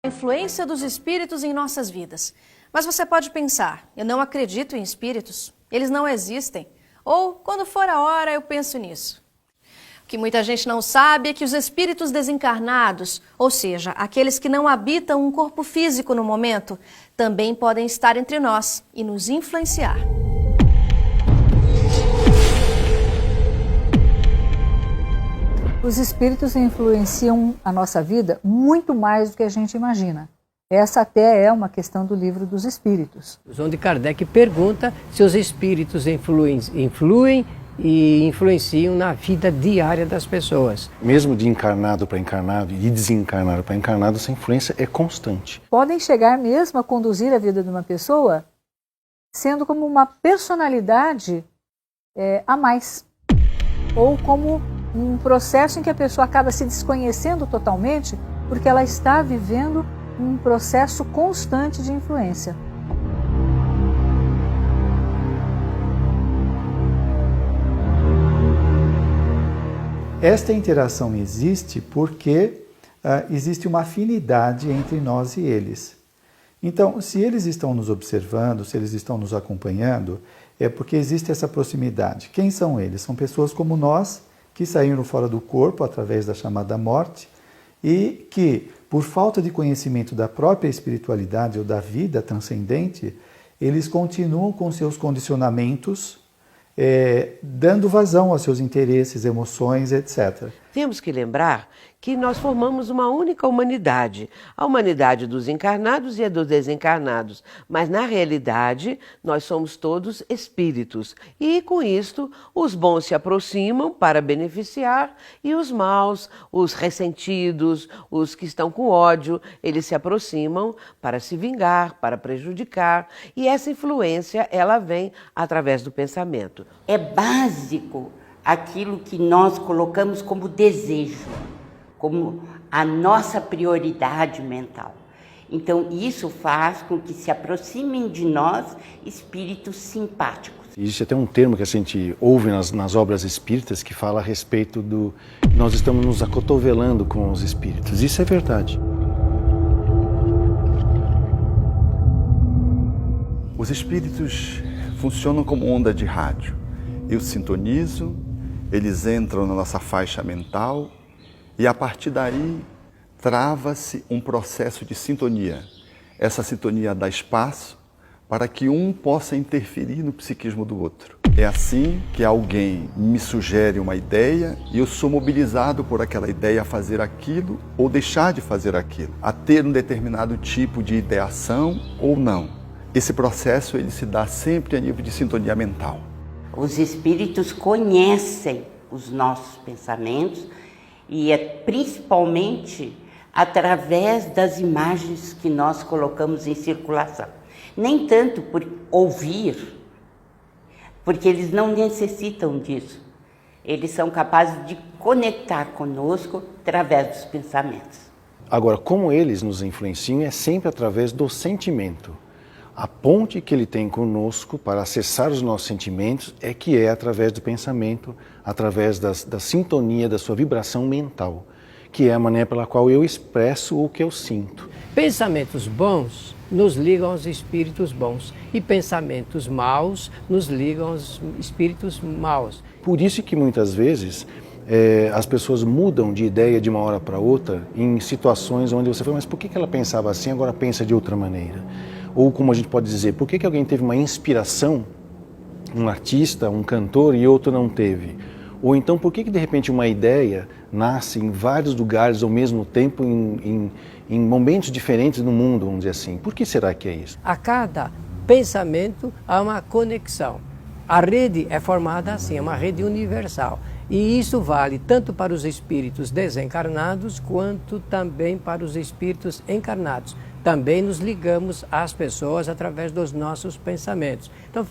A influência dos espíritos em nossas vidas. Mas você pode pensar, eu não acredito em espíritos, eles não existem. Ou, quando for a hora, eu penso nisso. O que muita gente não sabe é que os espíritos desencarnados, ou seja, aqueles que não habitam um corpo físico no momento, também podem estar entre nós e nos influenciar. Os espíritos influenciam a nossa vida muito mais do que a gente imagina. Essa até é uma questão do Livro dos Espíritos. Onde Kardec pergunta se os espíritos influem e influenciam na vida diária das pessoas. Mesmo de encarnado para encarnado e de desencarnado para encarnado, essa influência é constante. Podem chegar mesmo a conduzir a vida de uma pessoa sendo como uma personalidade a mais. Ou como um processo em que a pessoa acaba se desconhecendo totalmente porque ela está vivendo um processo constante de influência. Esta interação existe porque existe uma afinidade entre nós e eles. Então, se eles estão nos observando, se eles estão nos acompanhando, é porque existe essa proximidade. Quem são eles? São pessoas como nós, que saíram fora do corpo através da chamada morte e que, por falta de conhecimento da própria espiritualidade ou da vida transcendente, eles continuam com seus condicionamentos, dando vazão aos seus interesses, emoções, etc. Temos que lembrar que nós formamos uma única humanidade, a humanidade dos encarnados e a dos desencarnados, mas na realidade nós somos todos espíritos e com isto os bons se aproximam para beneficiar e os maus, os ressentidos, os que estão com ódio, eles se aproximam para se vingar, para prejudicar e essa influência ela vem através do pensamento. É básico aquilo que nós colocamos como desejo, como a nossa prioridade mental. Então, isso faz com que se aproximem de nós espíritos simpáticos. Existe até um termo que a gente ouve nas obras espíritas que fala a respeito do... Nós estamos nos acotovelando com os espíritos. Isso é verdade. Os espíritos funcionam como onda de rádio. Eu sintonizo, eles entram na nossa faixa mental e a partir daí trava-se um processo de sintonia. Essa sintonia dá espaço para que um possa interferir no psiquismo do outro. É assim que alguém me sugere uma ideia e eu sou mobilizado por aquela ideia a fazer aquilo ou deixar de fazer aquilo, a ter um determinado tipo de ideação ou não. Esse processo ele se dá sempre a nível de sintonia mental. Os espíritos conhecem os nossos pensamentos e é principalmente através das imagens que nós colocamos em circulação. Nem tanto por ouvir, porque eles não necessitam disso. Eles são capazes de conectar conosco através dos pensamentos. Agora, como eles nos influenciam é sempre através do sentimento. A ponte que ele tem conosco para acessar os nossos sentimentos é que é através do pensamento, através da sintonia, da sua vibração mental, que é a maneira pela qual eu expresso o que eu sinto. Pensamentos bons nos ligam aos espíritos bons e pensamentos maus nos ligam aos espíritos maus. Por isso que muitas vezes as pessoas mudam de ideia de uma hora para outra em situações onde você fala, mas por que ela pensava assim, agora pensa de outra maneira? Ou como a gente pode dizer, por que alguém teve uma inspiração, um artista, um cantor e outro não teve? Ou então por que de repente uma ideia nasce em vários lugares ao mesmo tempo, em momentos diferentes no mundo, vamos dizer assim? Por que será que é isso? A cada pensamento há uma conexão. A rede é formada assim, é uma rede universal. E isso vale tanto para os espíritos desencarnados quanto também para os espíritos encarnados. Também nos ligamos às pessoas através dos nossos pensamentos. Então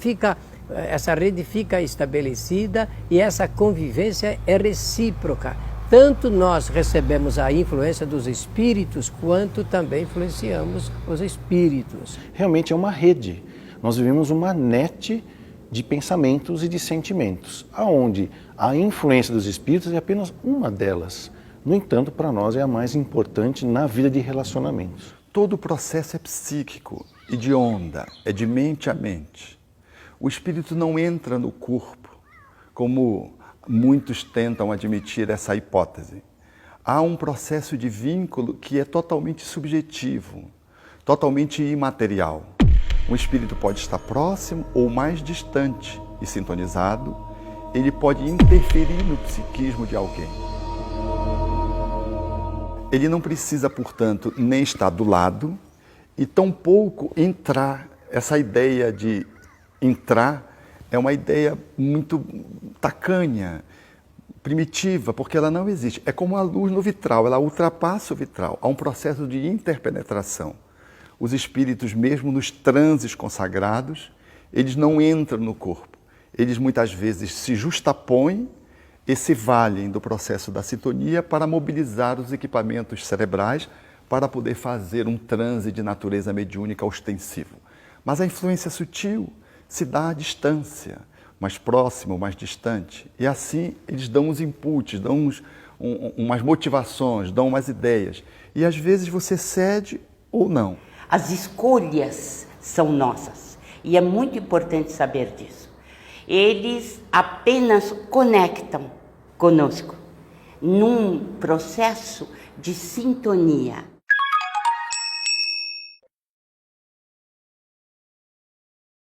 essa rede fica estabelecida e essa convivência é recíproca. Tanto nós recebemos a influência dos espíritos, quanto também influenciamos os espíritos. Realmente é uma rede. Nós vivemos uma net de pensamentos e de sentimentos, aonde a influência dos espíritos é apenas uma delas. No entanto, para nós é a mais importante na vida de relacionamentos. Todo o processo é psíquico e de onda, é de mente a mente. O espírito não entra no corpo, como muitos tentam admitir essa hipótese. Há um processo de vínculo que é totalmente subjetivo, totalmente imaterial. Um espírito pode estar próximo ou mais distante e sintonizado, ele pode interferir no psiquismo de alguém. Ele não precisa, portanto, nem estar do lado e tampouco entrar. Essa ideia de entrar é uma ideia muito tacanha, primitiva, porque ela não existe. É como a luz no vitral, ela ultrapassa o vitral. Há um processo de interpenetração. Os espíritos, mesmo nos transes consagrados, eles não entram no corpo. Eles muitas vezes se justapõem e se valem do processo da sintonia para mobilizar os equipamentos cerebrais para poder fazer um transe de natureza mediúnica ostensivo. Mas a influência sutil se dá à distância, mais próximo, mais distante. E assim eles dão uns inputs, dão umas motivações, dão umas ideias. E às vezes você cede ou não. As escolhas são nossas e é muito importante saber disso. Eles apenas conectam conosco num processo de sintonia.